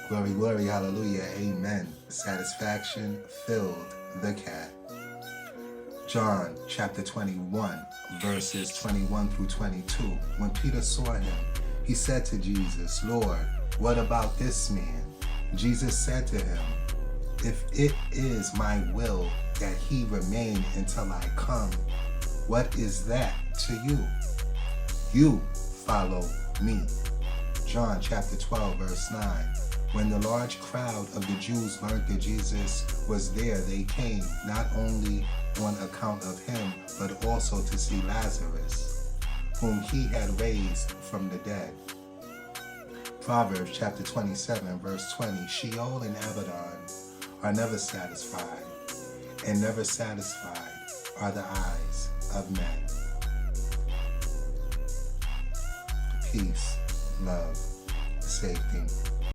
Glory, glory, hallelujah, amen. Satisfaction filled the cat. John chapter 21, verses 21 through 22. When Peter saw him, he said to Jesus, Lord, what about this man? Jesus said to him, if it is my will that he remain until I come, what is that to you? You follow me. John chapter 12, verse 9. When the large crowd of the Jews learned that Jesus was there, they came not only on account of him, but also to see Lazarus, whom he had raised from the dead. Proverbs chapter 27, verse 20. Sheol and Abaddon are never satisfied, and never satisfied are the eyes of men. Peace, love, safety.